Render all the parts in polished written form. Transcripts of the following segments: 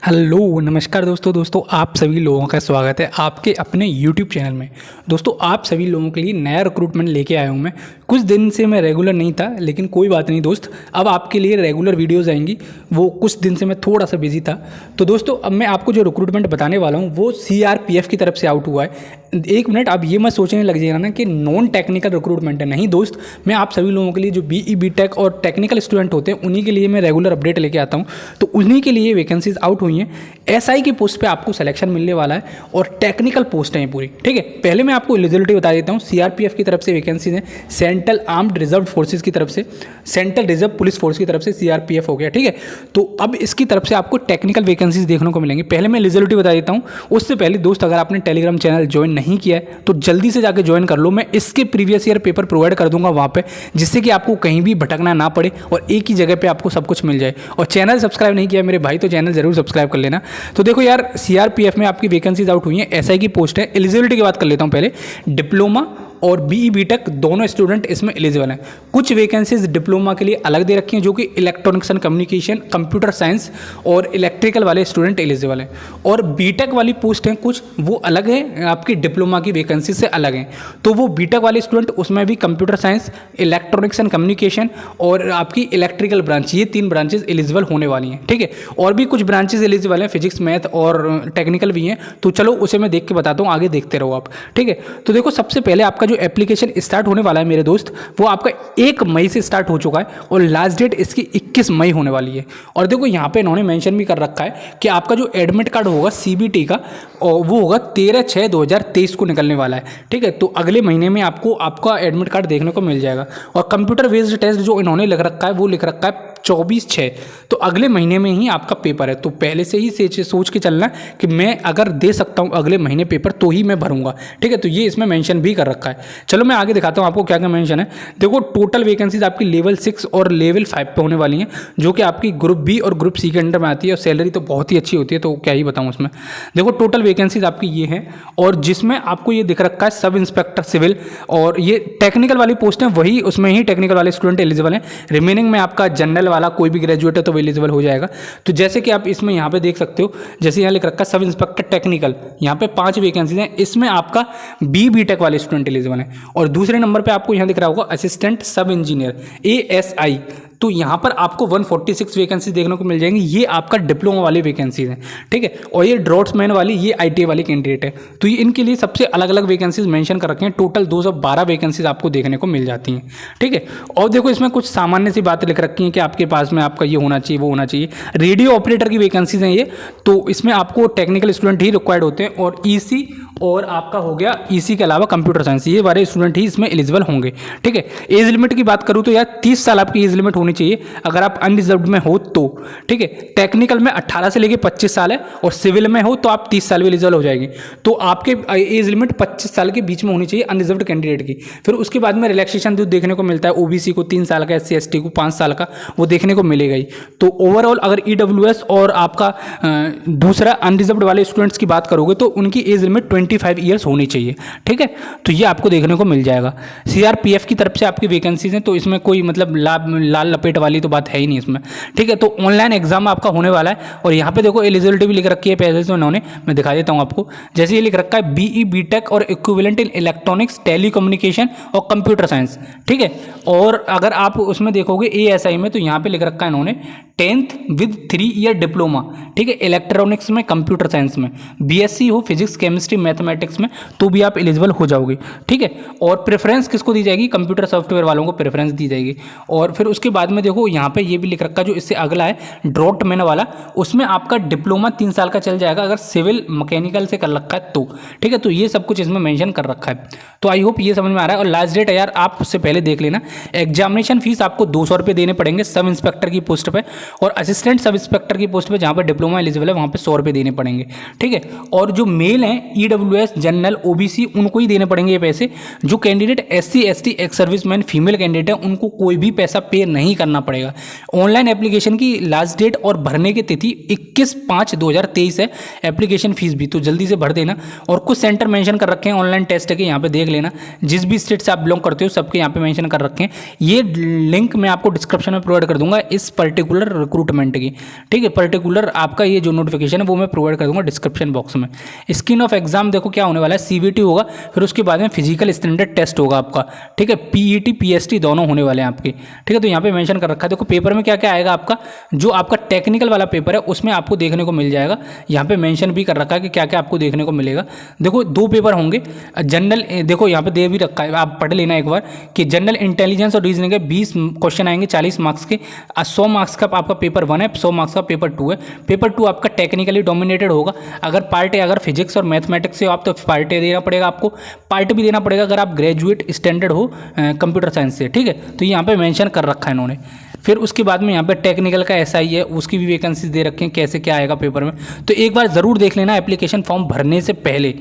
Hello नमस्कार दोस्तों आप सभी लोगों का स्वागत है आपके अपने YouTube चैनल में। दोस्तों आप सभी लोगों के लिए नया रिक्रूटमेंट लेके आया हूँ मैं। कुछ दिन से मैं रेगुलर नहीं था, लेकिन कोई बात नहीं दोस्त, अब आपके लिए रेगुलर वीडियोस आएंगी। वो कुछ दिन से मैं थोड़ा सा बिजी था। तो दोस्तों अब मैं आपको जो रिक्रूटमेंट बताने वाला हूँ वो CRPF की तरफ से आउट हुआ है। एक मिनट, आप ये मत सोचने लग जाएगा ना कि नॉन टेक्निकल रिक्रूटमेंट है। नहीं दोस्त, मैं आप सभी लोगों के लिए जो BE BTech और टेक्निकल स्टूडेंट होते हैं उन्हीं के लिए मैं रेगुलर अपडेट लेके आता हूँ। तो उन्हीं के लिए वैकेंसीज आउट हुई हैं। SI की पोस्ट पे आपको सिलेक्शन मिलने वाला है और टेक्निकल पोस्ट हैं पूरी, ठीक है। पहले मैं आपको एलिजिबिलिटी बता देता हूँ। CRPF की तरफ से वैकेंसीज हैं, सेंट्रल आर्म्ड रिजर्व फोर्सेज की तरफ से, सेंट्रल रिजर्व पुलिस फोर्स की तरफ से CRPF हो गया, ठीक है। तो अब इसकी तरफ से आपको टेक्निकल वैकेंसीज देखने को मिलेंगी। पहले मैं एलिजिबिलिटी बता देता हूँ। उससे पहले दोस्त, अगर आपने टेलीग्राम चैनल ज्वाइन नहीं किया है तो जल्दी से जाकर ज्वाइन कर लो। मैं इसके प्रीवियस ईयर पेपर प्रोवाइड कर दूंगा वहाँ पे, जिससे कि आपको कहीं भी भटकना ना पड़े और एक ही जगह पे आपको सब कुछ मिल जाए। और चैनल सब्सक्राइब नहीं किया मेरे भाई तो चैनल जरूर सब्सक्राइब कर लेना। तो देखो यार, CRPF में आपकी वैकेंसीज आउट हुई हैं, SI की पोस्ट है। एलिजिबिलिटी की बात कर लेता हूँ पहले। डिप्लोमा और BE BTech दोनों स्टूडेंट इसमें एलिजिबल हैं। कुछ वैकेंसीज डिप्लोमा के लिए अलग दे रखी हैं, जो कि electronics and communication, computer science और इलेक्ट्रिकल वाले स्टूडेंट एलिजिबल हैं। और BTech वाली पोस्ट हैं कुछ, वो अलग है, आपकी डिप्लोमा की वैकेंसी से अलग हैं। तो वो BTech वाले स्टूडेंट, उसमें भी computer science, electronics and communication और आपकी इलेक्ट्रिकल ब्रांच, ये 3 ब्रांचेज एलिजिबल होने वाली हैं, ठीक है। और भी कुछ ब्रांचेज एलिजिबल हैं, फिजिक्स, मैथ और टेक्निकल भी हैं। तो चलो उसे मैं देख के बताता हूँ, आगे देखते रहो आप, ठीक है। तो देखो, सबसे पहले आपका जो एप्लीकेशन स्टार्ट होने वाला है मेरे दोस्त, वो आपका 1 मई से स्टार्ट हो चुका है और लास्ट डेट इसकी 21 मई होने वाली है। और देखो यहाँ पे इन्होंने मेंशन भी कर रखा है कि आपका जो एडमिट कार्ड होगा CBT का, और वो होगा 13/6/2023 को निकलने वाला है, ठीक है। तो अगले महीने में आपको आपका एडमिट कार्ड देखने को मिल जाएगा। और कंप्यूटर बेस्ड टेस्ट जो इन्होंने लिख रखा है, वो लिख रखा है 24/6, तो अगले महीने में ही आपका पेपर है। तो पहले से ही सोच के चलना कि मैं अगर दे सकता हूँ अगले महीने पेपर तो ही मैं भरूंगा, ठीक है। तो ये इसमें मेंशन भी कर रखा है। चलो मैं आगे दिखाता हूँ आपको क्या क्या मेंशन है। देखो, टोटल वैकेंसीज आपकी लेवल 6 और लेवल 5 पे होने वाली हैं, जो कि आपकी ग्रुप B और ग्रुप C के अंडर में आती है। और सैलरी तो बहुत ही अच्छी होती है, तो क्या ही बताऊँ उसमें। देखो, टोटल वैकेंसीज आपकी ये हैं, और जिसमें आपको ये दिख रखा है सब इंस्पेक्टर सिविल, और ये टेक्निकल वाली पोस्ट है, वही उसमें ही टेक्निकल वाले स्टूडेंट एलिजिबल हैं। रिमेनिंग में आपका जनरल वाला कोई भी ग्रेजुएट है तो वो एलिजिबल हो जाएगा। तो जैसे कि आप इसमें यहाँ पे देख सकते हो, जैसे यहाँ लिख रखा है सब इंस्पेक्टर टेक्निकल, यहाँ पे 5 वैकेंसीज हैं। इसमें आपका BE BTech वाले स्टूडेंट एलिजिबल हैं। और दूसरे नंबर पे आपको यहाँ दिख रहा होगा असिस्टेंट सब इंजीनियर ASI, तो यहाँ पर आपको 146 वैकेंसी देखने को मिल जाएंगी। ये आपका डिप्लोमा वाली वैकेंसीज हैं, ठीक है। और ये ड्रॉट्समैन वाली, ये ITA वाली कैंडिडेट है। तो ये इनके लिए सबसे अलग अलग वैकेंसीज मेंशन कर रखे हैं। टोटल 212 वैकेंसीज आपको देखने को मिल जाती हैं, ठीक है। और देखो, इसमें कुछ सामान्य सी बातें लिख रखी हैं कि आपके पास में आपका ये होना चाहिए, वो होना चाहिए। रेडियो ऑपरेटर की वैकेंसीज हैं ये, तो इसमें आपको टेक्निकल स्टूडेंट ही रिक्वायर्ड होते हैं। और EC और आपका हो गया EC के अलावा कंप्यूटर साइंस, ये वाले स्टूडेंट ही इसमें एलिजिबल होंगे, ठीक है। एज लिमिट की बात करूँ तो यार 30 साल आपकी एज लिमिट होनी चाहिए अगर आप अनरिजर्व्ड में हो तो, ठीक है। टेक्निकल में 18 से लेकर 25 साल है, और सिविल में हो तो आप 30 साल में एलिजिबल हो जाएगी। तो आपके एज लिमिट 25 साल के बीच में होनी चाहिए अनरिजर्व्ड कैंडिडेट की। फिर उसके बाद में रिलैक्सेशन जो देखने को मिलता है, OBC को 3 साल का, SC ST को 5 साल का, वो देखने को मिलेगा ही। तो ओवरऑल अगर EWS और आपका दूसरा अनरिजर्व्ड वाले स्टूडेंट्स की बात करोगे तो उनकी एज लिमिट 25 ईयर्स होनी चाहिए, ठीक है। तो ये आपको देखने को मिल जाएगा। CRPF की तरफ से आपकी वैकेंसीज हैं, तो इसमें कोई मतलब लाल लपेट वाली तो बात है ही नहीं इसमें, ठीक है। तो ऑनलाइन एग्जाम आपका होने वाला है। और यहाँ पे देखो एलिजिबिलिटी भी लिख रखी है पहले से इन्होंने, मैं दिखा देता हूँ आपको। जैसे ये लिख रखा है BE BTech और इक्विवेलेंट इन इलेक्ट्रॉनिक्स, टेलीकम्युनिकेशन और कंप्यूटर साइंस, ठीक है। और अगर आप उसमें देखोगे ASI में, तो यहाँ पे लिख रखा है इन्होंने 10th विद 3 ईयर डिप्लोमा, ठीक है। इलेक्ट्रॉनिक्स में, कंप्यूटर साइंस में, BSc हो फिजिक्स केमिस्ट्री मैथमेटिक्स में, तो भी आप एलिजिबल हो जाओगे, ठीक है। और प्रेफरेंस किसको दी जाएगी? कंप्यूटर सॉफ्टवेयर वालों को प्रेफरेंस दी जाएगी। और फिर उसके बाद में देखो यहाँ पे ये भी लिख रखा है, जो इससे अगला है ड्रॉट्समैन वाला, उसमें आपका डिप्लोमा 3 साल का चल जाएगा अगर सिविल मैकेनिकल से कर रखा है तो, ठीक है। तो ये सब कुछ इसमें मेंशन कर रखा है। तो आई होप ये समझ में आ रहा है। और लास्ट डेट है यार, आप उससे पहले देख लेना। एग्जामिनेशन फीस आपको 200 रुपये देने पड़ेंगे सब इंस्पेक्टर की पोस्ट पर, और असिस्टेंट सब इंस्पेक्टर की पोस्ट पर जहाँ पर डिप्लोमा एलिजिबल है वहाँ पर 100 रुपये देने पड़ेंगे, ठीक है। और जो मेल हैं EWS जनरल OBC, उनको ही देने पड़ेंगे ये पैसे। जो candidate SC ST ex serviceman female candidate है, उनको कोई भी पैसा पे नहीं नहीं करना पड़ेगा। ऑनलाइन एप्लीकेशन की लास्ट डेट और भरने की तिथि 21/5/2023 है। एप्लीकेशन फीस भी तो जल्दी से भर देना। और कुछ सेंटर मेंशन कर रखे हैं ऑनलाइन टेस्ट के, यहाँ पे देख लेना। जिस भी स्टेट से आप बिलोंग करते हो सबके यहाँ पे मेंशन कर रखे हैं। ये लिंक मैं आपको डिस्क्रिप्शन में प्रोवाइड कर दूंगा इस पर्टिकुलर रिक्रूटमेंट की, ठीक है। पर्टिकुलर आपका ये जो नोटिफिकेशन है वो मैं प्रोवाइड कर दूंगा डिस्क्रिप्शन बॉक्स में। स्क्रीन ऑफ एग्जाम देखो क्या होने वाला है, सीबीटी होगा, फिर उसके बाद में फिजिकल स्टैंडर्ड टेस्ट होगा आपका, ठीक है। पीईटी पीएसटी दोनों होने वाले हैं आपके, ठीक है। तो यहाँ पे मेंशन कर रखा है। देखो पेपर में क्या क्या आएगा आपका, जो आपका टेक्निकल वाला पेपर है उसमें आपको देखने को मिल जाएगा। यहाँ पे मेंशन भी कर रखा है कि क्या क्या आपको देखने को मिलेगा। देखो 2 पेपर होंगे जनरल, देखो यहाँ पे दे भी रखा है, आप पढ़ लेना एक बार कि जनरल इंटेलिजेंस और रीजनिंग के 20 क्वेश्चन आएंगे 40 मार्क्स के। 100 मार्क्स का आपका पेपर 1 है, 100 मार्क्स का पेपर 2 है। पेपर 2 आपका टेक्निकली डोमिनेटेड होगा। अगर पार्ट ए अगर फिजिक्स और मैथमेटिक्स से हो आप तो पार्ट ए देना पड़ेगा आपको, पार्ट भी देना पड़ेगा अगर आप ग्रेजुएट स्टैंडर्ड हो कंप्यूटर साइंस से, ठीक है। तो यहाँ पे मेंशन कर रखा है इन्होंने। फिर उसके बाद में यहाँ पे टेक्निकल का एसआई है, उसकी भी वैकेंसीज दे रखे हैं, कैसे क्या आएगा पेपर में। तो एक बार ज़रूर देख लेना एप्लीकेशन फॉर्म भरने से पहले,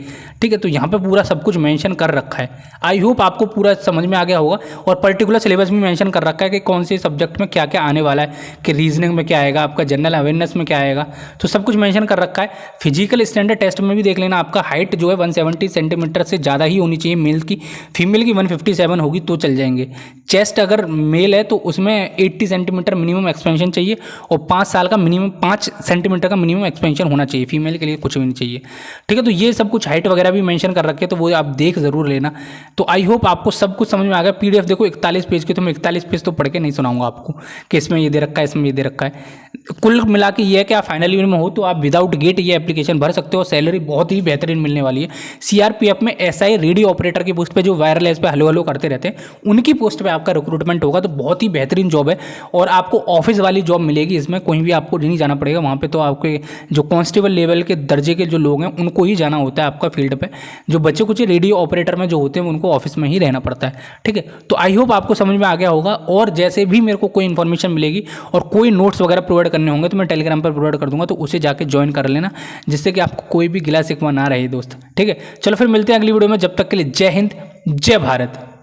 ठीक है। तो यहाँ पे पूरा सब कुछ मेंशन कर रखा है। आई होप आपको पूरा समझ में आ गया होगा। और पर्टिकुलर सिलेबस भी मेंशन कर रखा है कि कौन से सब्जेक्ट में क्या क्या आने वाला है, कि रीजनिंग में क्या आएगा, आपका जनरल अवेयरनेस में क्या आएगा, तो सब कुछ मेंशन कर रखा है। फिजिकल स्टैंडर्ड टेस्ट में भी देख लेना, आपका हाइट जो है 170 सेंटीमीटर से ज़्यादा ही होनी चाहिए मेल की, फीमेल की 157 होगी तो चल जाएंगे। चेस्ट अगर मेल है तो उसमें 80 सेंटीमीटर मिनिमम एक्सपेंशन चाहिए और 5 साल का मिनिमम 5 सेंटीमीटर का मिनिमम एक्सपेंशन होना चाहिए। फीमेल के लिए कुछ भी नहीं चाहिए, ठीक है। तो ये सब कुछ हाइट वगैरह भी मेंशन कर रखे, तो वो आप देख जरूर लेना। तो आई होप आपको सब कुछ समझ में आ गया। पीडीएफ देखो 41 पेज की, तो मैं 41 पेज तो पढ़ के नहीं सुनाऊंगा आपको कि इसमें ये दे रखा है, इसमें ये दे रखा है। कुल मिला के ये है कि आप फाइनल ईयर में हो तो आप विदाउट गेट ये एप्लीकेशन भर सकते हो। सैलरी बहुत ही बेहतरीन मिलने वाली है। सीआरपीएफ में एसआई रेडियो ऑपरेटर की पोस्ट पे जो वायरलेस पे हलो हलो करते रहते हैं उनकी पोस्ट पे आपका रिक्रूटमेंट होगा। तो बहुत ही बेहतरीन जॉब है और आपको ऑफिस वाली जॉब मिलेगी। इसमें कहीं भी आपको नहीं जाना पड़ेगा। वहाँ पे तो आपके जो कांस्टेबल लेवल के दर्जे के जो लोग हैं उनको ही जाना होता है आपका फील्ड पे। जो बच्चे कुछ रेडियो ऑपरेटर में जो होते हैं उनको ऑफिस में ही रहना पड़ता है, ठीक है। तो आई होप आपको समझ में आ गया होगा। और जैसे भी मेरे को कोई इन्फॉर्मेशन मिलेगी और कोई नोट्स वगैरह प्रोवाइड करने होंगे तो मैं टेलीग्राम पर प्रोवाइड कर दूंगा, तो उसे जाके ज्वाइन कर लेना, जिससे कि आपको कोई भी गिला शिकवा ना रहे दोस्त, ठीक है। चलो फिर मिलते हैं अगली वीडियो में। जब तक के लिए जय हिंद, जय भारत।